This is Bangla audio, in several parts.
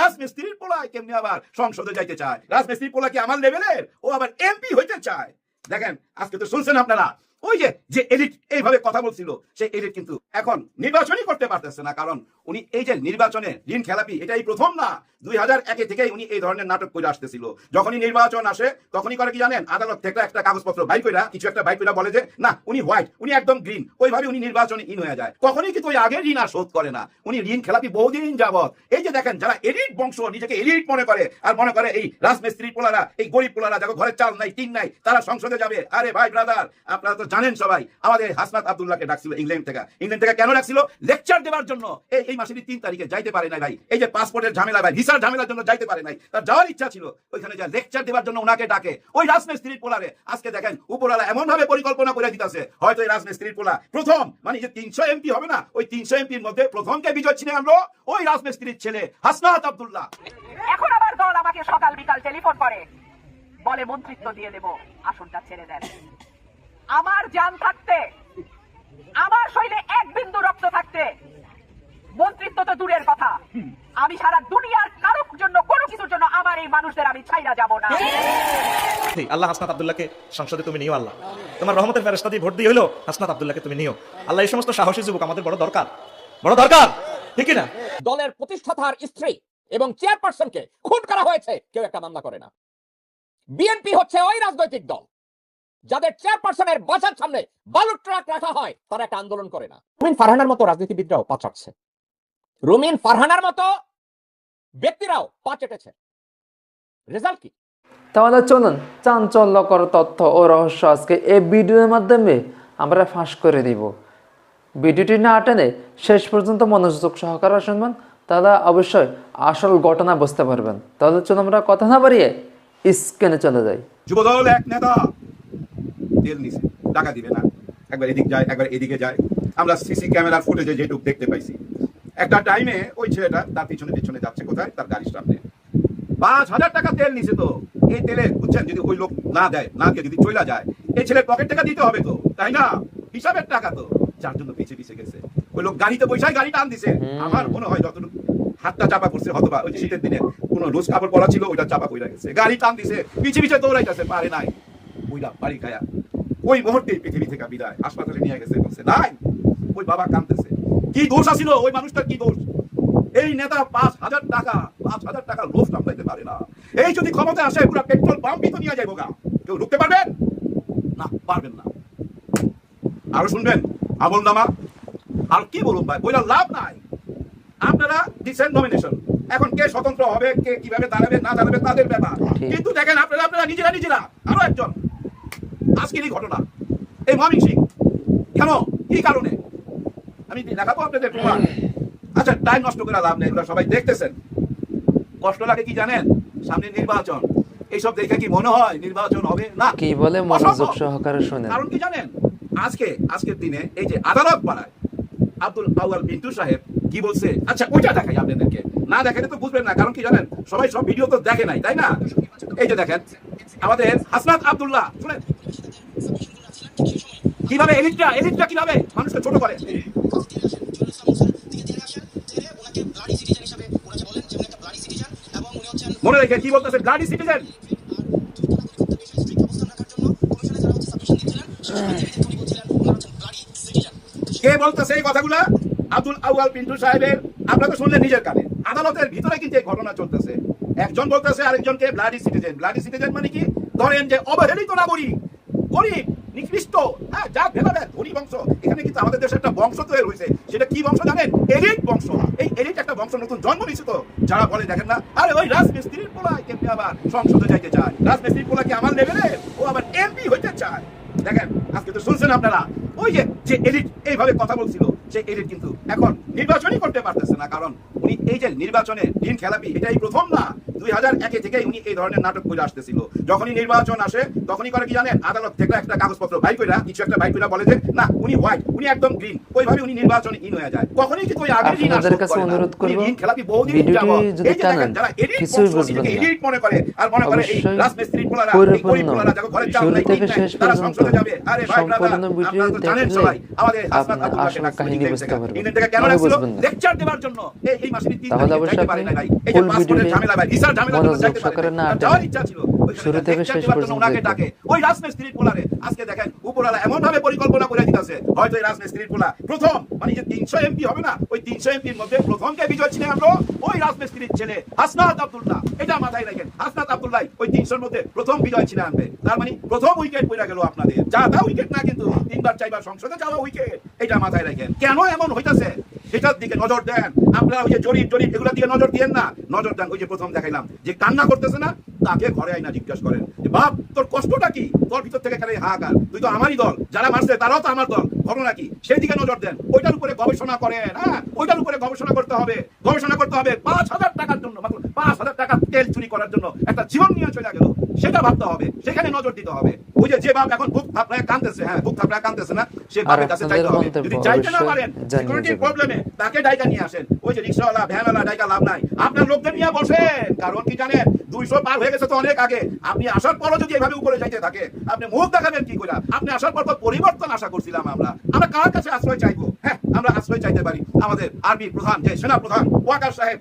রাজমিস্ত্রির পোলায় কেমনি আবার সংসদে যাইতে চায়? রাজমিস্ত্রির পোলা কি আমার লেভেলের? ও আবার এমপি হইতে চায়। দেখেন আজকে তো শুনছেন আপনারা, ওই যে এডিট এইভাবে কথা বলছিল, সেই এডিট কিন্তু এখন নির্বাচনই করতে পারতেছে না। কারণ উনি এই যে নির্বাচনে ঋণ খেলাপি, এটাই প্রথম না। 2001 থেকেই উনি এই ধরনের নাটক করে আসতেছিল। যখনই নির্বাচন আসে তখনই করে কি জানেন, আদালত থেকে একটা কাগজপত্র বাই কইরা, কিছু একটা বাই কইরা বলে যে না উনি হোয়াইট, উনি একদম গ্রিন। ওইভাবে উনি নির্বাচনে ইন হয়ে যায়। কখনই কিন্তু ওই আগের ঋণ আর শোধ করে না। উনি ঋণ খেলাপি বহুদিন যাবত। এই যে দেখেন, যারা এলিট বংশ, নিজেকে এলিট মনে করে আর মনে করে এই রাজমিস্ত্রি পোলারা, এই গরিব পোলারা যাকে ঘরে চাল নাই টিন নাই, তারা সংসদে যাবে। আরে ভাই ব্রাদার, আপনারা তো জানেন সবাই, আমাদের হাসনাত আব্দুল্লাহকে ডাকছিল ইংল্যান্ড থেকে। ইংল্যান্ড থেকে কেন ডাকছিল? লেকচার দেওয়ার জন্য। এই মাসের 3 তারিখে যাইতে পারে নাই ভাই। এই যে পাসপোর্টের ঝামেলা ভাই, ভিসার ঝামেলার জন্য যাইতে পারে নাই। তার যাওয়ার ইচ্ছা ছিল, ওইখানে যা লেকচার দেওয়ার জন্য ওনাকে ডাকে ওই রাজমিস্ত্রির পোলারে। আজকে দেখেন উপরওয়ালা এমন ভাবে পরিকল্পনা করে দিতেছে, হয়তো এই রাজমিস্ত্রির পোলা প্রথম, মানে যে 300 এমপি হবে না, ওই 300 এমপির মধ্যে প্রথমকে বিজয় ছিনে আনলো ওই রাজমিস্ত্রির ছেলে হাসনাত আব্দুল্লাহ। এখন আবার দল আমাকে সকাল বিকাল টেলিফোন করে, বলে মন্ত্রিত্ব দিয়ে দেব, আসনটা ছেড়ে দেন। আমার জান থাকতে, আমার শরীরে 1 বিন্দু রক্ত থাকতে মন্ত্রিত্ব তো দূরের কথা, আমি সারা দুনিয়ার কারোর জন্য কোনো কিছুর জন্য আমার এই মানুষদের আমি ছাইরা যাব না। আল্লাহ হাসনাত আব্দুল্লাহকে সংসদে তুমি নিও। আল্লাহ তোমার রহমতের ফেরেশতা দিয়ে ভোট দিয়ে হলো হাসনাত আব্দুল্লাহকে তুমি নিও। আল্লাহ এই সমস্ত সাহসী যুবক আমাদের বড় দরকার, বড় দরকার, ঠিক না? দলের প্রতিষ্ঠাতার স্ত্রী এবং চেয়ারপারসনকে খুন করা হয়েছে, কেউ একটা মামলা করে না। বিএনপি হচ্ছে ওই রাজনৈতিক দল যাদের চেয়ারপারসনের বাসার সামনে বালুর ট্রাক রাখা হয়, তারা একটা আন্দোলন করে না। রুমিন ফারহানার মতো রাজনীতিবিদরাও পা চাটছে, রুমিন ফারহানার মতো ব্যক্তিরাও পা চেটেছে। রেজাল্ট কি? তাহলে চলুন চাঞ্চল্যকর তথ্য ও রহস্য আজকে এই ভিডিওর মাধ্যমে আমরা ফাঁস করে দিব। ভিডিওটি না টেনে শেষ পর্যন্ত মনোযোগ সহকারে শুনবেন, তাহলে অবশ্যই আসল ঘটনা বুঝতে পারবেন। তাহলে চলুন আমরা কথা না বাড়িয়ে স্ক্রিনে চলে যাই। যুবদল এক নেতা তেল নিছে, টাকা দিবে না, একবার এদিক যায় একবার এদিকে যায়। আমরা সিসি ক্যামেরার ফুটেজে যেটুকু দেখতে পাইছি, একটা টাইমে ওই ছেলেটা তার পিছনে পিছনে যাচ্ছে কোথায়, তার গাড়ির সামনে। 5,000 টাকা তেল নিছে। তো এই তেলে বুঝছেন, যদি ওই লোক না দেয়, না দিয়ে যদি চলে যায়, এই ছেলের পকেট টাকা দিতে হবে তো, তাই না? হিসাবের টাকা তো, যার জন্য পিছিয়ে পিছিয়ে গেছে। ওই লোক গাড়িতে বৈশাখ গাড়ি টান দিছে। আমার মনে হয় যতটুকু হাতটা চাপা পড়ছে, হয়তোবা ওই যে শীতের দিনে কোন লুজ কাপড় পরা ছিল, ওইটা চাপা পড়ে গেছে। গাড়ি টান দিছে, পিছিয়ে পিছিয়ে দৌড়াইতেছে, পারে নাই, ওইটা বাড়ি খায়া ওই মুহূর্তেই পৃথিবী থেকে বিদায়। হাসপাতালে নিয়ে গেছে, বলছে নাই। ওই বাবা কাঁদতেছে। কি দোষ আছিল ওই মানুষটার? কি দোষ? এই নেতা 5,000 টাকা লোভ সামলাইতে পারে না। এই যদি ক্ষমতা আসে, পুরো পেট্রোল পাম্পই তো নিয়ে যাইব গা। কেউ রুখতে পারবেন না, পারবেন না। আরো শুনবেন আমল নামা। আর কি বলুন ভাই, বইলা লাভ নাই। আপনারা দিচ্ছেন নমিনেশন, এখন কে স্বতন্ত্র হবে, কে কিভাবে দাঁড়াবে না দাঁড়াবে তাদের ব্যাপার। কিন্তু দেখেন আপনারা নিজেরা আরো একজন আজকেরই ঘটনা, এই ময়মনসিংহ কেন, কি কারণে আমি দেখাবো আপনাদের প্রমাণ। আচ্ছা, টাইম নষ্ট করে লাভ নেই, এগুলো সবাই দেখতেছেন। কষ্ট লাগে কি জানেন? সামনে নির্বাচন, এইসব দেখে কি মনে হয় নির্বাচন হবে না? কি বলে মনোযোগ সহকারে শুনেন। কারণ কি জানেন, আজকের দিনে এই যে আদালত পাড়ায় আব্দুল আউয়াল বিন্টু সাহেব কি বলছে, আচ্ছা ওইটা দেখাই আপনাদেরকে। না দেখালে তো বুঝবেন না, কারণ কি জানেন, সবাই সব ভিডিও তো দেখে নাই, তাই না? এই যে দেখেন আমাদের হাসনাত আব্দুল্লাহ, শুনেন কিভাবে এলিটটা কিভাবে মানুষকে ছোট করে। মনে রেখে কি বলতেছে, ব্লাডি সিটিজেন। কে বলতেছে এই কথাগুলা? আব্দুল আউয়াল পিন্টু সাহেবের। আপনারা তো শুনলেন নিজের কানে। আদালতের ভিতরে কিন্তু এই ঘটনা চলতেছে। একজন বলতেছে আরেকজনকে ব্লাডি সিটিজেন। ব্লাডি সিটিজেন মানে কি? ধরেন যে অবহেলিত নাগরিক, গরিব, নিকৃষ্ট, হ্যাঁ, যা ভেদাভেদ, ধনী বংশ। এখানে কিন্তু আমাদের দেশে একটা বংশ তৈরি হয়েছে। সেটা কি বংশ জানেন? এলিট বংশ। এই এলিট একটা বংশ নতুন জন্ম নিয়েছে। তো যারা বলে দেখেন না, আরে ওই রাজমিস্ত্রির পোলায় কেমনি আবার সংসদে যাইতে চায়? রাজমিস্ত্রির পোলা কি আমার লেভেলের? ও আবার এমপি হইতে চায়। দেখেন আজকে তো শুনছেন আপনারা, ওই যে এলিট এইভাবে কথা বলছিল, সেই এলিট কিন্তু এখন নির্বাচনই করতে পারতেছে না। কারণ উনি এই যে নির্বাচনে ঋণ খেলাপি, এটাই প্রথম না। 2001 থেকেই উনি এই ধরনের নাটক করে আসতেছিল। যখনই নির্বাচন আসে তখনই করে কি জানেন, আদালত থেকে একটা কাগজপত্র বাই কইরা, কিছু একটা বাই কইরা বলে যে না উনি হোয়াইট, উনি একদম গ্রিন। ওইভাবে উনি নির্বাচনে ইন হয়ে যায়। কখনোই কিন্তু ওই আগের ঋণ আপনাদের কাছে অনুরোধ করব, ঋণ খেলাপি বহুদিন যাবত। এই যে দেখেন, যারা এলিট নিজেকে এলিট মনে করে আর মনে করে এই রাজমিস্ত্রির পোলারা, এই গরিব পোলারা যাকে ঘরে চাল নাই, তারা সংসদে যাবে। আরে ভাই ব্রাদার, আপনারা তো জানেন দেখলে সবাই আমাদের হাসনাত আপনি আব্দুল্লাহকে আসল ডাকছিল কাহিনী ইংল্যান্ড বুঝতে থেকে। পারবেন। ইংল্যান্ড থেকে কেন মনে ডাকছিল? বুঝবেন না। লেকচার দেওয়ার জন্য। এই মাসের 3 তাহলে তারিখে অবশ্যই যাইতে পারে আপনি না ভাই। এই যে ফুল পাসপোর্টের ভিডিওটি ঝামেলা ভাই, ভিসার ঝামেলার জন্য মনোযোগ যাইতে পারে সহকারে না। না তার যাওয়ার টেনে ইচ্ছা ছিল। ওইখানে শুরু থেকে লেকচার শেষ দেওয়ার জন্য পর্যন্ত ওনাকে দেখবেন। ডাকে। ওই রাজমিস্ত্রির পোলারে আজকে দেখেন উপরওয়ালা এমন ভাবে পরিকল্পনা করে দিতেছে, হয়তো এই রাজমিস্ত্রির পোলা প্রথম মানে যে 300 এমপি হবে না, ওই 300 এমপির মধ্যে প্রথম কে বিজয় ছিনে আনলো ওই রাজমিস্ত্রির ছেলে হাসনাত আব্দুল্লাহ। এটা মাথায় রাখেন, হাসনাত আব্দুল্লাহ ওই 300 এর মধ্যে প্রথম বিজয় ছিনে আনবে। তার মানে প্রথম উইকেট পড়ে গেল আপনাদের। যা উইকেট না, কিন্তু 3বার 4বার সংসদে যাওয়া উইকেট। এটা মাথায় রাখেন। কেন এমন হইতাছে সেটার দিকে নজর দেন। আপনারা ওই যে জরিপ এগুলোর দিকে নজর দিয়েন না, নজর দেন ওই যে প্রথম দেখাইলাম যে কান্না করতেছে না, তাকে ঘরে আইনা জিজ্ঞাসা করেন যে বাপ তোর কষ্টটা কি, তোর ভিতর থেকে খালি হাহাকার, তুই তো আমারই দল, যারা মারছে তারাও তো আমার দল, ঘটনা কি সেই দিকে নজর দেন। ওইটার উপরে গবেষণা করেন। হ্যাঁ, ওইটার উপরে গবেষণা করতে হবে। 5,000 টাকার জন্য, মাত্র 5,000 টাকা তেল চুরি করার জন্য একটা জীবন নিয়ে চলে গেল, সেটা ভাবতে হবে, সেখানে নজর দিতে হবে। ওই যে বাপ এখন বুক থাপড়ায় কাঁদতেছে, হ্যাঁ বুক থাপড়ায় কাঁদতেছে না, সে বাপের কাছে চাইতে হবে। যদি চাইতে না পারেন, সিকিউরিটির প্রবলেমে তাকে ডাইকা নিয়ে আসেন। ওই যে রিকশাওয়ালা ভ্যানওয়ালা ডাইকা লাভ নাই, আপনার লোকদের নিয়ে বসেন। কারণ কি জানেন, 200 পার হয়ে গেছে তো অনেক আগে। আপনি আসার পরও যদি এভাবে উপরে যাইতে থাকে, আপনি মুখ দেখাবেন কি করে? আপনি আসার পর তো পরিবর্তন আশা করছিলাম আমরা। আমরা কার কাছে আশ্রয় চাইবো? হ্যাঁ, আমরা আশ্রয় চাইতে পারি আমাদের আর্মি প্রধান, যে সেনা প্রধান ওয়াকার সাহেব,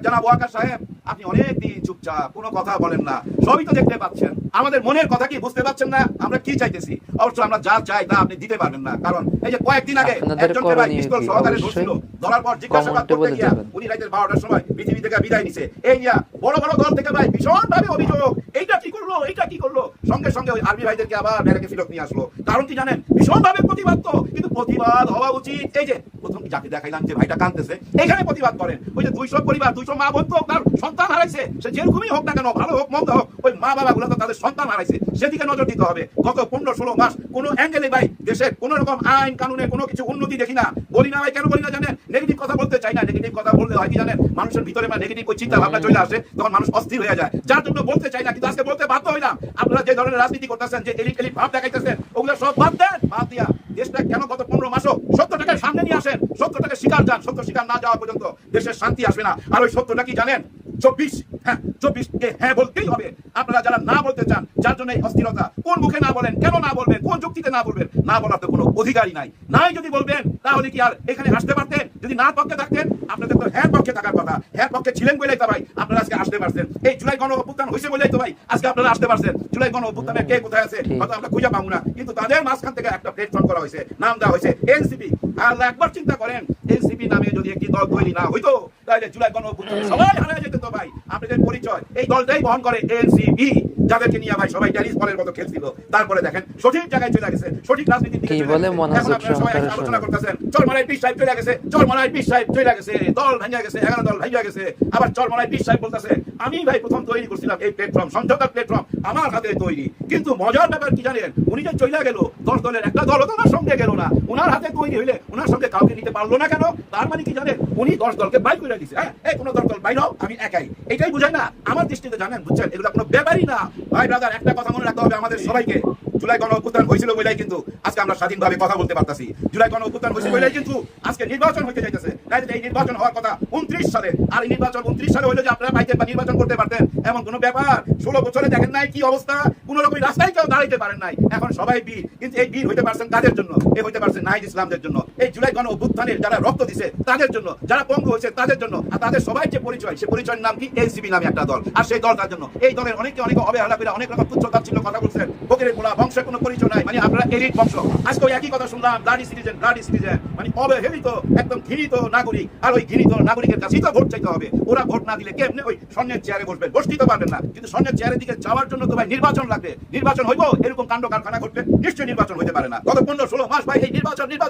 জনাব ওয়াকার সাহেব। আপনি অনেক দিন চুপচাপ, কোনো কথা বলেন না, সবই তো দেখতে পাচ্ছেন। আমাদের মনের কথা কি বুঝতে পারছেন না? আমরা কি চাইতেছি? অবশ্য আমরা যা চাই তা আপনি দিতে পারবেন না। কারণ এই যে কয়েকদিন আগে একজনকে ভাই পিস্তল সহকারে ধরছিল, ধরার পর জিজ্ঞাসাবাদ করতে গিয়া উনি রাতের 12টার সময় পৃথিবী থেকে বিদায় নিছে। এই নিয়া বড় বড় দল থেকে ভাই ভীষণ ভাবে অভিযোগ, এইটা কি করলো, এইটা কি করলো। সঙ্গে সঙ্গে ওই আর্মি ভাইদেরকে আবার ব্যারাকে ফিরত নিয়ে আসলো। কারণ কি জানেন, ভীষণ ভাবে প্রতিবাদ। তো কিন্তু প্রতিবাদ হওয়া উচিত। এই যে প্রথম যাকে দেখাইলাম যে ভাইটা কাঁদতেছে, এইখানে প্রতিবাদ করেন। ওই যে 200 পরিবার, 200 মা বোন তো তার সন্তান হারাইছে, সে যেরকমই হোক না কেন, ভালো হোক মন্দ হোক, ওই মা বাবা গুলো তো তাদের সন্তান হারাইছে, সেদিকে নজর দিতে হবে। গত 15-16 মাস কোনো অ্যাঙ্গেলে ভাই দেশের কোন রকম আইন কানুনে কোনো কিছু উন্নতি দেখি না। বলি না ভাই, কেন বলি না জানেন? নেগেটিভ কথা বলতে চাই না। নেগেটিভ কথা বললে হয় কি জানেন, মানুষের ভিতরে নেগেটিভ ওই চিন্তা ভাবনা চলে আসে, তখন মানুষ অস্থির হয়ে যায়। যার জন্য বলতে চাই না, কিন্তু আজকে বলতে বাধ্য হইলাম। আপনারা যে ধরনের রাজনীতি করতেছেন, যে এলিট ভাব দেখাইতেছেন, ওগুলো সব বাদ দেন। বাদ দিয়া দেশটা কেন গত 15 মাসও সত্যটাকে সামনে নিয়ে আসেন। সত্যটাকে স্বীকার যান, সত্য স্বীকার না যাওয়া পর্যন্ত দেশের শান্তি আসবে না। আর ওই সত্যটা কি জানেন? 24 কে হ্যাঁ বলতেই হবে। আপনারা যারা না বলতে চান, যার জন্য এই অস্থিরতা, কোন মুখে না বলেন, কেন না বলবেন, কোন যুক্তিতে না বলবেন, না বলার তো কোনো অধিকারই নাই। নাই যদি বলবেন, তাহলে কি আর এখানে আসতে পারতেন? যদি না পক্ষে থাকতেন, আপনাদের তো হ্যাঁ পক্ষে থাকার কথা। হ্যাঁ পক্ষে ছিলেন বলেই তো ভাই আপনারা আজকে আসতে পারছেন। এই জুলাই গণ অভ্যুত্থান হয়েছে বলেই তো ভাই আজকে আপনারা আসতে পারছেন। জুলাই গণ অভ্যুত্থানে কে কোথায় আছে হয়তো আমরা খুঁজে পাবো না, কিন্তু তাদের মাঝখান থেকে একটা প্ল্যাটফর্ম করা হয়েছে, নাম দেওয়া হয়েছে এনসিপি। আর একবার চিন্তা করেন, এনসিপি নামে যদি একটি দল তৈরি না হইতো, তাহলে জুলাই গণ অভ্যুত্থানে সবাই হারিয়ে যেত। তো ভাই আপনাদের পরিচয় এই দলটাই বহন করে, এনসিপি, যাদেরকে নিয়ে ভাই সবাই টেনিস বলের মতো খেলছিল। তারপরে দেখেন সঠিক জায়গায় চলে গেছে, সঠিক রাজনীতির দিকে চলে গেছে। এখন আপনারা সবাই আলোচনা করতেছেন, চরমনাই পীর সাহেব চলে গেছে, চরমনাই পীর সাহেব চলে গেছে, দল ভেঙে গেছে, 11 দল ভেঙে গেছে। আবার চরমনাই পীর সাহেব বলতেছে, আমি ভাই প্রথম তৈরি করছিলাম এই প্ল্যাটফর্ম, সমঝোতার প্ল্যাটফর্ম আমার হাতে তৈরি। কিন্তু মজার ব্যাপার কি জানেন, উনি যে চলে গেল, 10 দলের একটা দল তো ওনার সঙ্গে গেল না। ওনার হাতে তৈরি হইলে ওনার সঙ্গে কাউকে নিতে পারলো না কেন? তার মানে কি জানেন, উনি 10 দলকে বাইর করে দিয়েছে। হ্যাঁ, এই কোনো দল বাইর হোক, আমি একাই। এটাই বুঝায় না আমার দৃষ্টিতে, জানেন বুঝছেন, এগুলো কোনো ব্যাপারই না ভাই ব্রাদার। একটা কথা মনে রাখতে হবে আমাদের সবাইকে, জুলাই গণ অভ্যুত্থান হয়েছিল বলেই কিন্তু আজকে আমরা স্বাধীনভাবে কথা বলতে পারতাছি। জুলাই গণ অভ্যুত্থান হয়েছিল বলেই কিন্তু আজকে নির্বাচন হইতে যাইতেছে। এই নির্বাচন হওয়ার কথা 29 সালে, আর এই নির্বাচন 29 সালে হইলে যে আপনারা পাইতেন বা নির্বাচন করতে পারতেন এমন কোনো ব্যাপার 16 বছরে দেখেন নাই কি অবস্থা? কোনো রকম রাস্তায় কেউ দাঁড়াইতে পারেন নাই। এখন সবাই বীর, কিন্তু এই বীর হইতে পারছেন কাদের জন্য? এই হইতে পারছেন নাহিদ ইসলামদের জন্য, এই জুলাই গণ অভ্যুত্থানের যারা রক্ত দিছে তাদের জন্য, যারা পঙ্গু হয়েছে তাদের জন্য। আর তাদের সবাই যে পরিচয়, সে পরিচয়ের নাম কি? এনসিপি নামে একটা দল। আর সেই দলটার জন্য এই দলের অনেকে অবহেলা করে অনেক রকম তুচ্ছতা ছিল কথা বলছেন। ফকিরের পোলা, বংশের কোনো পরিচয় নাই, মানে আপনারা এলিট বংশ। আজকে ওই একই কথা শুনলাম, ব্লাডি সিটিজেন, মানে অবহেলিত একদম ঘৃণিত নাগরিক। আর ওই ঘৃণিত নাগরিকের কাছেই তো ভোট চাইতে হবে। ওরা ভোট না দিলে কেমনে ওই স্বর্ণের চেয়ারে বসবেন? বসতেই তো পারবেন না। কিন্তু স্বর্ণের চেয়ারের দিকে যাওয়ার জন্য তো ভাই নির্বাচন লাগবে। নির্বাচন হইব, এরকম কাণ্ড কারখানা ঘটবে, নিশ্চয়ই নির্বাচন হইতে পারে না। গত 15-16 মাস ভাই এই নির্বাচন নিয়ে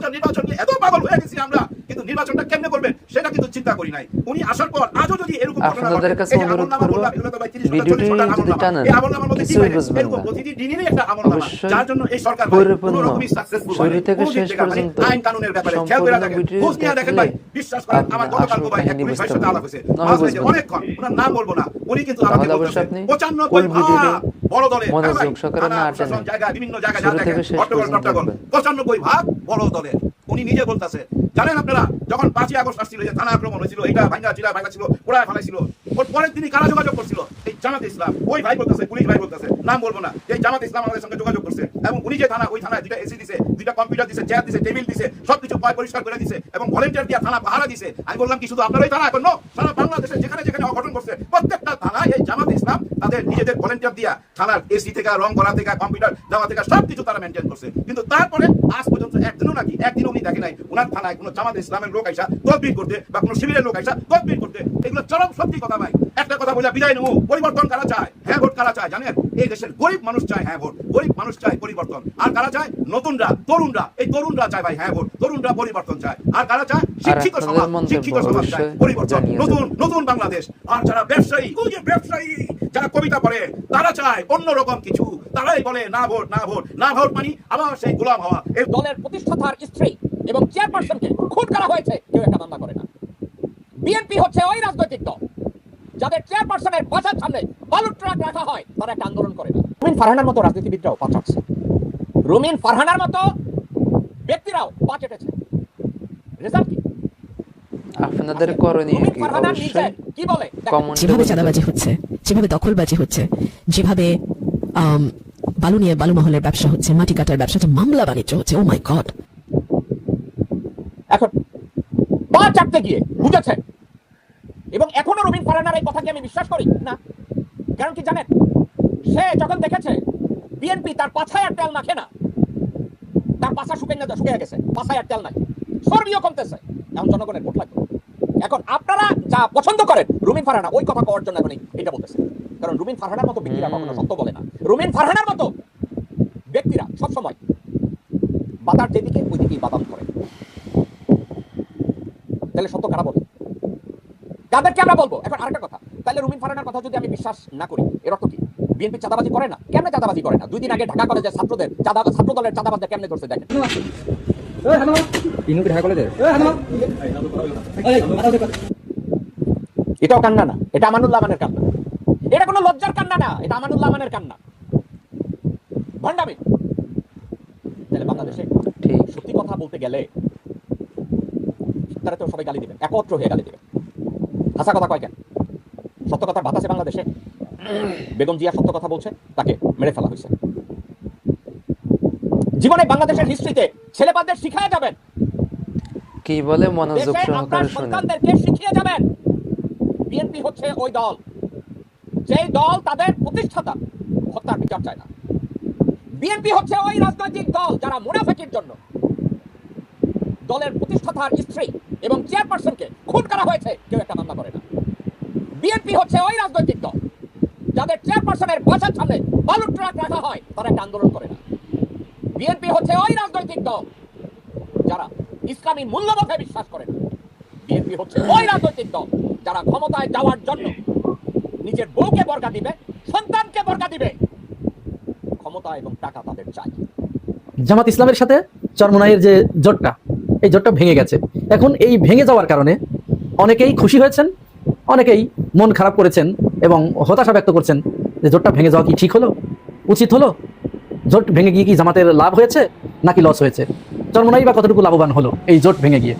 এত পাগল হয়ে গেছি আমরা, কিন্তু নির্বাচনটা কেমনে করবেন সেটা কিন্তু চিন্তা করি নাই। উনি আসার পর আজও যদি এরকম ঘটনা ঘটে, কাছে অনুরোধ করব, ভিডিওটি যদি টানেন কিছুই বুঝবেন না। প্রতিটি দিনেরই একটা আমলনামা, যার জন্য এই সরকার কোনো রকমই সাকসেসফুল হয় না। থেকে শেষ পর্যন্ত আইন কানুনের ব্যাপারে খেয়াল করে দেখেন, খোঁজ নিয়ে দেখেন ভাই, বিশ্বাস করেন। আমার গতকাল ভাই এক পুলিশ ভাইয়ের সাথে আলাপ হয়েছে, অনেকক্ষণ, ওনার নাম বলবো না, উনি কিন্তু আমাকে বলছেন 95 ভাগ বড় দলের, জায়গা বিভিন্ন জায়গায় যা দেখেন, হট্টগোল 95 ভাগ বড় দলের। উনি নিজে বলতেছে, জানেন আপনারা যখন 5ই আগস্ট আসছিল, যে থানা আক্রমণ হয়েছিল, এটা ভাঙ্গা ছিল, ওরা ফেলাইছিল, ওর পরের দিনই কারা যোগাযোগ করছিল, এই জামাত ইসলাম ওই ভাই বলতেছে, পুলিশ ভাই বলতেছে, নাম বলবো না, এই জামাত ইসলাম আমাদের সঙ্গে যোগাযোগ করছে এবং উনি যে থানা, ওই থানায় 2টা এসি দিছে, 2টা কম্পিউটার দিছে, চেয়ার দিছে, টেবিল দিছে, সবকিছু পরিষ্কার করে দিছে এবং ভলেন্টিয়ার দিয়ে থানা পাহারা দিছে। আমি বললাম কি শুধু আপনার ওই থানা? এখন নো, সারা বাংলাদেশে যেখানে যেখানে অঘটন করছে প্রত্যেকটা থানায় এই জামাত ইসলাম তাদের নিজেদের ভলেন্টিয়ার দিয়া থানার এসি থেকে, রং করা থেকে, কম্পিউটার দেওয়া থেকে সবকিছু তারা মেনটেন করছে। কিন্তু তারপরে আজ পর্যন্ত একদিনও নাকি একদিনও উনি দেখে নাই উনার থানায় কোনো জামাত ইসলামের লোক আইসা তদবির করতে বা কোনো শিবিরের লোক আইসা তদবির করতে। এগুলো চরম সত্যি কথা ভাই। একটা কথা বলে বিদায় নেবো, পরিবর্তন কারা চায়? হ্যাঁ ভোট কারা চায় জানেন? এই দেশের গরিব মানুষ চায় হ্যাঁ ভোট, গরিব মানুষ চায় পরিবর্তন। আর কারা চায়? নতুনরা, তরুণরা। এই তরুণরা চায় ভাই হ্যাঁ ভোট, তরুণরা পরিবর্তন চায়। আর কারা চায়? শিক্ষিত সমাজ, শিক্ষিত সমাজ চায় পরিবর্তন, নতুন নতুন বাংলাদেশ। আর যারা ব্যবসায়ী, ওই যে ব্যবসায়ী যারা কবিতা পড়ে, তারা চায় অন্যরকম কিছু। তারাই বলে না ভোট, না ভোট, না ভোট মানে আবার সেই গোলাম হওয়া। এই দলের প্রতিষ্ঠাতার স্ত্রী এবং চেয়ারপারসনকে খুন করা হয়েছে, কেউ একটা মামলা করে না। বিএনপি হচ্ছে ওই রাজনৈতিক দল যাদের চেয়ারপারসনের বাসার সামনে বালুর ট্রাক রাখা হয়, তারা একটা আন্দোলন করে না। রুমিন ফারহানার মতো রাজনীতিবিদরাও পা চাটছে, রুমিন ফারহানার মতো ব্যক্তিরাও পা চেটেছে। রেজাল্ট কি? আপনাদের করণীয় রুমিন কি? ফারহানা নিজে অবশ্যই কি বলে? কমেন্টে যেভাবে বলে চাঁদাবাজি হচ্ছে, যেভাবে দখলবাজি হচ্ছে, যেভাবে বালু নিয়ে বালু মহলের ব্যবসা হচ্ছে, মাটি কাটার ব্যবসা হচ্ছে, মামলা বাণিজ্য হচ্ছে, ও মাই গড। এখন পা চাটতে গিয়ে বুঝেছে। এবং এখনো রুমিন ফারহানার এই কথাকে আমি বিশ্বাস করি না। কারণ কি জানেন? সে যখন দেখেছে বিএনপি তার পাছায় আর তেল মাখে না, তার পাছা শুকিয়ে গেছে, পাছায় আর তেল নাই, চর্বিও কমতেছে, এখন জনগণের ভোট লাগবে। এখন আপনারা যা পছন্দ করেন রুমিন ফারহানা ওই কথা কওয়ার জন্য এখন এটা বলতেছে। কারণ রুমিন ফারহানার মতো ব্যক্তিরা কখনো সত্য বলে না। রুমিন ফারহানার মতো ব্যক্তিরা সবসময় বাতার যেদিকে ওই দিকেই বাদাম করে। তাহলে সত্য কারা বলে? তাদেরকে আমরা বলবো। এখন আরেকটা কথা, তাহলে রুমিন ফারহানার কথা যদি আমি বিশ্বাস না করি, এর অর্থ কি? বিএনপি চাঁদাবাজি করে না? কেমনে চাঁদাবাজি করে না? 2 দিন আগে ঢাকা কলেজের ছাত্রদের ছাত্র দলের চাঁদাবাজদের কেমনে ধরছে দেখেন। এটাও কান্না না, এটা আমানুল্লাহ মানের কান্না। এটা কোনো লজ্জার কান্না না, এটা আমানুল্লাহ মানের কান্না। ভণ্ডামি। তাহলে বাংলাদেশে ঠিক। সত্যি কথা বলতে গেলে তারা তো সবাই গালি দিবেন, একত্র হয়ে গালি দিবেন। হাসা কথা কয় কেন? সত্য কথার ভাত আছে বাংলাদেশে? বেগম জিয়া সত্য কথা বলছে, তাকে মেরে ফেলা হয়েছে। জীবনে বাংলাদেশের হিস্ট্রিতে ছেলেপাদের শিখায় যাবেন, কি বলে মনোযোগ দেশে আপনার সহকারে শুনেন। সন্তানদেরকে শিখিয়ে যাবেন। বিএনপি হচ্ছে ওই দল, যেই দল তাদের প্রতিষ্ঠাতা হত্যার বিচার চায় না। বিএনপি হচ্ছে ওই রাজনৈতিক দল যারা মুনাফিকের জন্য দলের প্রতিষ্ঠাতার স্ত্রী এবং চেয়ারপারসনকে খুন করা হয়েছে, কেউ একটা মামলা করে না। বিএনপি হচ্ছে ওই রাজনৈতিক দল যাদের চেয়ারপারসনের বাসার সামনে বালুর ট্রাক রাখা হয়, তারা একটা আন্দোলন করে না। বিএনপি হচ্ছে ওই রাজনৈতিক দল যারা ইসলামী মূল্যবোধে বিশ্বাস করে না। বিএনপি হচ্ছে ওই রাজনৈতিক দল যারা ক্ষমতায় যাওয়ার জন্য নিজের বউকে বর্গা দিবে, সন্তানকে বর্গা দিবে। ক্ষমতা এবং টাকা তাদের চাই। জামাত ইসলামের সাথে চরমোনাইয়ের যে জোটটা, এই জোটটা ভেঙে গেছে। এখন এই ভেঙে যাওয়ার কারণে অনেকেই খুশি হয়েছেন, অনেকেই মন খারাপ করেছেন এবং হতাশা ব্যক্ত করছেন যে জোটটা ভেঙে যাওয়া কি ঠিক হলো, উচিত হলো? জোট ভেঙে গিয়ে কি জামাতের লাভ হয়েছে নাকি লস হয়েছে? চরমোনাই বা কতটুকু লাভবান হলো এই জোট ভেঙে গিয়ে,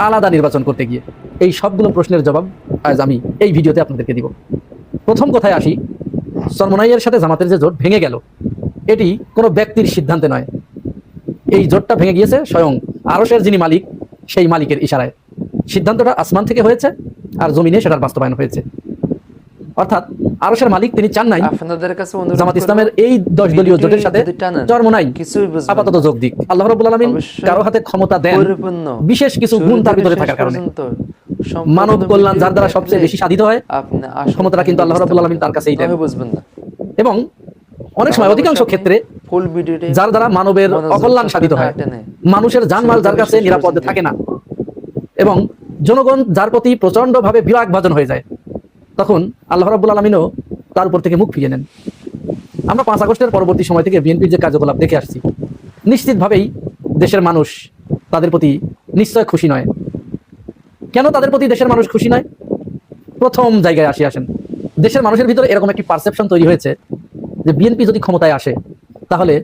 আলাদা নির্বাচন করতে গিয়ে? এই সবগুলো প্রশ্নের জবাব আজ আমি এই ভিডিওতে আপনাদেরকে দিব। প্রথম কথায় আসি, চরমোনাইয়ের সাথে জামাতের যে জোট ভেঙে গেল, এটি কোনো ব্যক্তির সিদ্ধান্তে নয়। এই জোটটা ভেঙে গিয়েছে স্বয়ং আরশের যিনি মালিক, সেই মালিকের ইশারায়। সিদ্ধান্তটা আসমান থেকে হয়েছে আর জমিনে সেটার বাস্তবায়ন হয়েছে। অর্থাৎ আরশের মালিক তিনি চান নাই আপনাদের কাছে অনুরোধ জামাত করব, ইসলামের এই 10 দলীয় জোটের সাথে যদি টানেন, চরমোনাই কিছুই বুঝবেন আপাতত না। যোগ দিক। আল্লাহ রাব্বুল আলামিন অবশ্যই কারো হাতে ক্ষমতা দেন পরিপূর্ণ বিশেষ কিছু গুণ তার ভিতরে থাকার কারণে। মানব কল্যাণ যার দ্বারা সবচেয়ে বেশি সাধিত হয়, ক্ষমতাটা কিন্তু আল্লাহ রাব্বুল আলামিন তার কাছেই দেন। বুঝবেন না। এবং অনেক সময় অধিকাংশ ক্ষেত্রে ফুল ভিডিওটি যার দ্বারা মানবের অকল্যাণ সাধিত হয়, মানুষের জানমাল যার কাছে নিরাপদ থাকে না এবং জনগণ যার প্রতি প্রচন্ডভাবে বিরাগ ভাজন হয়ে যায়, তখন আল্লাহ রাব্বুল আলামিনও তার উপর থেকে মুখ ফিরিয়ে নেন। আমরা 5 আগস্টের পরবর্তী সময় থেকে বিএনপির যে কার্যকলাপ দেখে আসছি, নিশ্চিতভাবেই দেশের মানুষ তাদের প্রতি নিশ্চয় খুশি নয়। কেন তাদের প্রতি দেশের মানুষ খুশি নয়? প্রথম জায়গায় আসেন, দেশের মানুষের ভিতরে এরকম একটি পারসেপশন তৈরি হয়েছে যে বিএনপি যদি ক্ষমতায় আসে তাহলে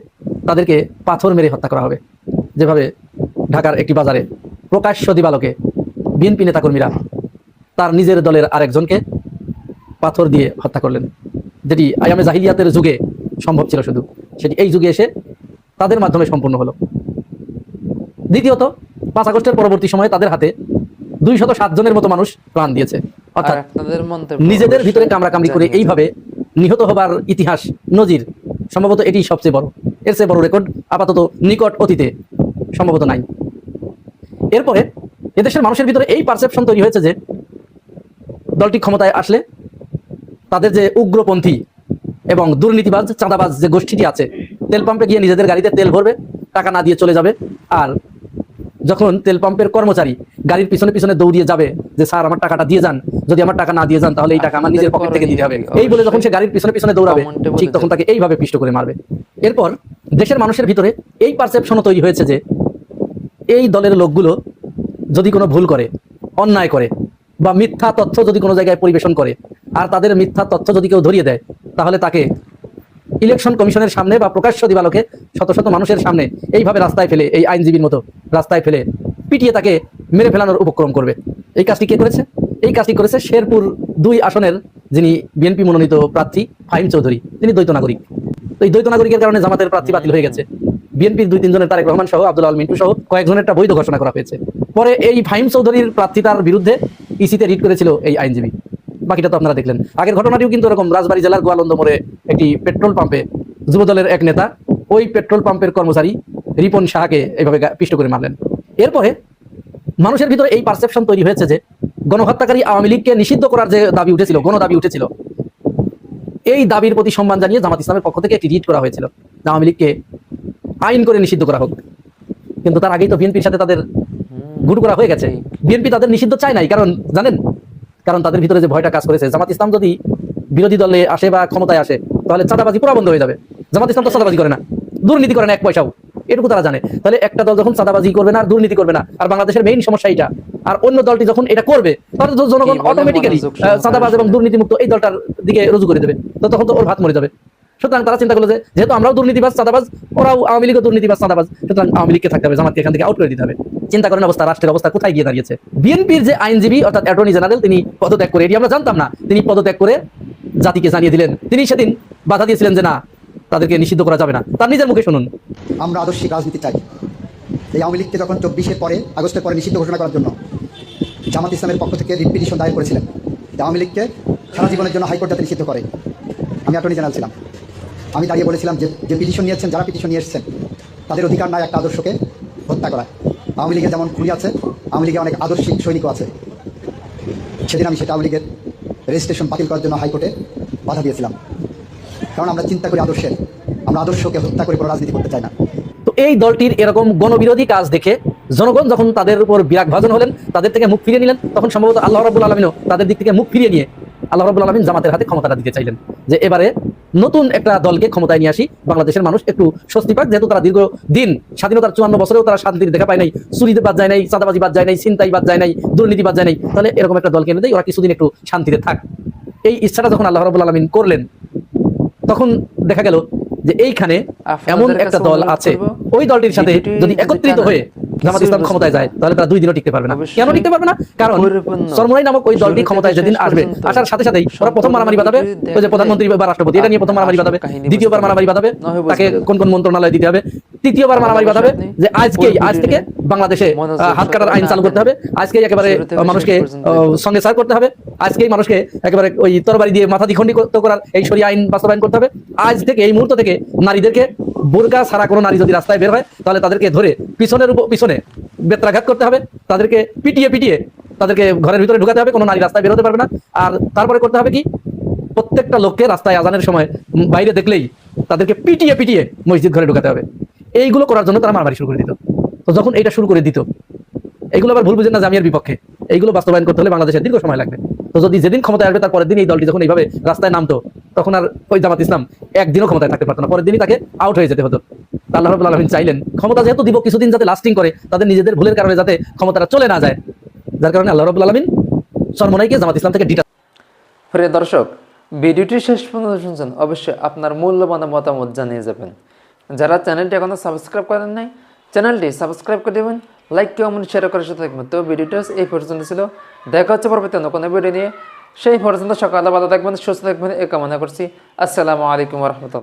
তাদেরকে পাথর মেরে হত্যা করা হবে। যেভাবে ঢাকার একটি বাজারে প্রকাশ্য দিবালোকে বিএনপি নেতাকর্মীরা তার নিজের দলের আরেকজনকে পাথর দিয়ে হত্যা করলেন। যেটি আয়ামে জাহিলিয়াতের যুগে সম্ভব ছিল শুধু, সেটি এই যুগে এসে তাদের মাধ্যমে সম্পূর্ণ হলো। দ্বিতীয়ত 5 আগস্টের পরবর্তী সময়ে তাদের হাতে 207 জনের মতো মানুষ প্রাণ দিয়েছে, অর্থাৎ আপনাদের মন্তব্য নিজেদের ভিতরে কামড়াকামড়ি করে এইভাবে নিহত হবার ইতিহাস নজির সম্ভবত এটি সবচেয়ে বড়। এর চেয়ে বড় রেকর্ড আপাতত নিকট অতীতে সম্ভবত নাই। এরপরে এদেশের মানুষের ভিতরে এই পারসেপশন তৈরি হয়েছে যে দলটি ক্ষমতায় আসলে তাদের যে উগ্রপন্থী এবং দুর্নীতিবাজ চাঁদাবাজ যে গোষ্ঠীটি আছে, তেল পাম্পে গিয়ে নিজেদের গাড়িতে তেল ভরবে, টাকা না দিয়ে চলে যাবে, আর যখন তেল পাম্পের কর্মচারী গাড়ির পিছনে পিছনে দৌড়িয়ে যাবে যে স্যার আমার টাকাটা দিয়ে যান, যদি আমার টাকা না দিয়ে যান তাহলে এই টাকা আমার নিজের পকেট থেকে দিতে হবে, এই বলে যখন সে গাড়ির পিছনে পিছনে দৌড়াবে ঠিক তখন তাকে এইভাবে পিষ্ট করে মারবে। এরপর দেশের মানুষের ভিতরে এই পারসেপশনও তৈরি হয়েছে যে এই দলের লোকগুলো যদি কোনো ভুল করে, অন্যায় করে বা মিথ্যা তথ্য যদি কোনো জায়গায় পরিবেশন করে, আর তাদের মিথ্যা তথ্য যদি কেউ ধরিয়ে দেয়, তাহলে তাকে ইলেকশন কমিশনের সামনে বা প্রকাশ্য দিবালোকে শত শত মানুষের সামনে এইভাবে রাস্তায় ফেলে, এই আইনজীবীর মতো রাস্তায় ফেলে পিটিয়ে তাকে মেরে ফেলানোর উপক্রম করবে। এই কাজটি কে করেছে? এই কাজটি করেছে শেরপুর 2 আসনের যিনি বিএনপি মনোনীত প্রার্থী ফাহিম চৌধুরী, তিনি দ্বৈত নাগরিক। তো এই দ্বৈত নাগরিকের কারণে জামাতের প্রার্থী বাতিল হয়ে গেছে। বিএনপির 2-3 জনের, তারেক রহমান সহ, আব্দুল আল মিন্টু সহ কয়েকজনেরটা বৈধ ঘোষণা করা হয়েছে। পরে এই ফাহিম চৌধুরীর প্রার্থিতার বিরুদ্ধে ইসিতে রিট করেছিল এই আইনজীবী। বাকিটা তো আপনারা দেখলেন। আগের ঘটনাটিও কিন্তু এরকম, রাজবাড়ী জেলার গোয়ালন্দ মোড়ে একটি পেট্রোল পাম্পে যুবদলের এক নেতা ওই পেট্রোল পাম্পের কর্মচারী রিপন শাহকে এইভাবে পিষ্ট করে মারলেন। এরপরে মানুষের ভিতরে এই পারসেপশন তৈরি হয়েছে যে গণহত্যাকারী আওয়ামী লীগকে নিষিদ্ধ করার যে দাবি উঠেছিল, গণদাবি উঠেছিল, এই দাবির প্রতি সম্মান জানিয়ে জামাত ইসলামের পক্ষ থেকে একটি রিট করা হয়েছিল আওয়ামী লীগকে আইন করে নিষিদ্ধ করা হোক। কিন্তু তার আগেই তো বিএনপির সাথে তাদের গুট করা হয়ে গেছে। বিএনপি তাদের নিষিদ্ধ চায় নাই, কারণ জানেন, কারণ তাদের ভিতরে যে ভয়টা কাজ করেছে, জামাত ইসলাম যদি বিরোধী দলে আসে বা ক্ষমতায় আসে তাহলে চাঁদাবাজি পুরো বন্ধ হয়ে যাবে। জামাত ইসলাম তো চাঁদাবাজি করে না, দুর্নীতি করে না এক পয়সাও, এটুকু তারা জানে। তাহলে একটা দল যখন চাঁদাবাজি করবে না, দুর্নীতি করবে না, আর বাংলাদেশের মেইন সমস্যা এটা, আর অন্য দলটি যখন এটা করবে তাহলে জনগণ অটোমেটিক্যালি চাঁদাবাজ এবং দুর্নীতিমুক্ত এই দলটার দিকে রুজু করে দেবে, তো তখন তো ওর ভাত মরে যাবে। সুতরাং তারা চিন্তা করলো যে যেহেতু আমরাও দুর্নীতিবাজ চাঁদাবাজ, ওরাও আওয়ামী লীগও দুর্নীতিবাজ চাঁদাবাজ, সুতরাং আওয়ামী লীগকে থাকতে হবে, জামাতকে এখান থেকে আউট করে দিতে হবে। চিন্তা করেন অবস্থা, রাষ্ট্রের অবস্থা কোথায় গিয়ে দাঁড়িয়েছে। বিএনপির যে আইনজীবী অর্থাৎ অ্যাটর্নি জেনারেল, তিনি পদত্যাগ করে, এটি আমরা জানতাম না, তিনি পদত্যাগ করে জাতিকে জানিয়ে দিলেন। তিনি সেদিন বাধা দিয়েছিলেন যে না, তাদেরকে নিষিদ্ধ করা যাবে না। তার নিজের মুখে শুনুন। আমরা আদর্শিক রাজনীতি চাই। এই আওয়ামী লীগকে যখন 24-এর পরে, আগস্টের পরে নিষিদ্ধ ঘোষণা করার জন্য জামাত ইসলামের পক্ষ থেকে রিট পিটিশন দায়ের করেছিলেন, আওয়ামী লীগকে সারা জীবনের জন্য হাইকোর্ট যাতে নিষিদ্ধ করে। আমি অ্যাটর্নি জেনারেল ছিলাম, আমি দাঁড়িয়ে বলেছিলাম যে পিটিশন নিয়েছেন, যারা পিটিশন নিয়ে এসেছেন তাদের অধিকার নাই একটা আদর্শকে হত্যা করা। আওয়ামী লীগের যেমন খুনি আছে, আওয়ামী লীগের অনেক আদর্শিক সৈনিকও আছে। সেদিন আমি সেটা আওয়ামী লীগের রেজিস্ট্রেশন বাতিল করার জন্য হাইকোর্টে বাধা দিয়েছিলাম, কারণ আমরা চিন্তা করি আদর্শের, আমরা আদর্শকে হত্যা করে কোনো রাজনীতি করতে চাই না। তো এই দলটির এরকম গণবিরোধী কাজ দেখে জনগণ যখন তাদের উপর বিরাগ ভাজন হলেন, তাদের থেকে মুখ ফিরিয়ে নিলেন, তখন সম্ভবত আল্লাহ রাব্বুল আলামিনও তাদের দিক থেকে মুখ ফিরিয়ে নিয়ে আল্লাহ রাব্বুল আলামিন জামাতের হাতে ক্ষমতাটা দিতে চাইলেন, যে এবারে নতুন একটা দলকে ক্ষমতায় নিয়ে আসি, বাংলাদেশের মানুষ একটু স্বস্তি পাক, যেহেতু তারা দীর্ঘদিন স্বাধীনতার 54 বছরেও তারা শান্তির দেখা পায় নাই, চুরিতে বাদ যায় নাই, চাঁদাবাজি বাদ যায় নাই, ছিনতাই বাদ যায় নাই, দুর্নীতি বাদ যায় নাই, তাহলে এরকম একটা দলকে এনে দেয়, ওরা কিছুদিন একটু শান্তিতে থাক। এই ইচ্ছাটা যখন আল্লাহ রাব্বুল আলামিন করলেন, তখন দেখা গেল যে এইখানে এমন একটা দল আছে, ওই দলটির সাথে যদি একত্রিত হয়ে জামাত ইসলাম ক্ষমতায় যায় তাহলে তারা 2 দিনও টিকতে পারবে না। কেন টিকতে পারবে না? কারণ চরমোনাই নামক ওই দলটি ক্ষমতায় যেদিন আসবে, আসার সাথে সাথেই ওরা প্রথম মারামারি বাঁধাবে, ওই যে প্রধানমন্ত্রী বা রাষ্ট্রপতি, এটা নিয়ে প্রথম মারামারি বাঁধাবে, দ্বিতীয়বার মারামারি বাঁধাবে তাকে কোন কোন মন্ত্রণালয় দিতে হবে, তৃতীয়বার মারামারি বাঁধাবে যে আজ থেকে বাংলাদেশে হাত কাটার আইন চালু করতে হবে, আজকেই একেবারে মানুষকে সঙ্গে সার করতে হবে, আজকেই মানুষকে একেবারে ওই তরবারি দিয়ে মাথা দ্বিখণ্ডিত করার এই শরিয়া আইন বাস্তবায়ন করতে হবে। আজ থেকে, এই মুহূর্ত থেকে নারীদেরকে বোরকা ছাড়া কোনো নারী যদি রাস্তায় বের হয় তাহলে তাদেরকে ধরে পিছনে বেত্রাঘাত করতে হবে, তাদেরকে পিটিয়ে তাদেরকে ঘরের ভিতরে ঢুকাতে হবে, কোনো নারী রাস্তায় বের হতে পারবে না। আর তারপরে করতে হবে কি, প্রত্যেকটা লোককে রাস্তায় আজানের সময় বাইরে দেখলেই তাদেরকে পিটিয়ে মসজিদ ঘরে ঢুকাতে হবে। এইগুলো করার জন্য তারা মারামারি শুরু করে দিত। তো যখন এটা শুরু করে দিত, এগুলো আবার ভুল বুঝেন না জামিয়ার বিপক্ষে, এইগুলো বাস্তবায়ন করতে হলে বাংলাদেশের দীর্ঘ সময় লাগবে। তো যদি যেদিন ক্ষমতায় আসবে তার পরের দিন এই দলটি যখন এইভাবে রাস্তায় নামতো, তখন আর ওই জামাত ইসলাম একদিনও ক্ষমতায় থাকতে পারতো না, পরের দিনই তাকে আউট হয়ে যেতে হতো। আল্লাহ রাব্বুল আলামিন চাইলেন ক্ষমতা যেহেতু দিব, কিছুদিন যাতে লাস্টিং করে, তাদের নিজেদের ভুলের কারণে যাতে ক্ষমতাটা চলে না যায়, যার কারণে আল্লাহ রাব্বুল আলামিন চরমোনাইকে জামাত ইসলাম থেকে প্রিয় দর্শক, ভিডিওটি শেষ পর্যন্ত শুনছেন, অবশ্যই আপনার মূল্যবান মতামত জানিয়ে যাবেন। যারা চ্যানেলটি এখনো সাবস্ক্রাইব করেন নাই, চ্যানেলটি সাবস্ক্রাইব করে দেবেন, লাইক কমেন্ট শেয়ার করার সাথে থাকবেন। তো ভিডিওটা এই পর্যন্ত ছিল, দেখা হচ্ছে পরবর্তী অন্য কোনো ভিডিও নিয়ে। সেই পর্যন্ত সকালে ভালো থাকবেন, সুস্থ থাকবেন এ কামনা করছি। আসসালামু আলাইকুম রহমতুল্লাহ।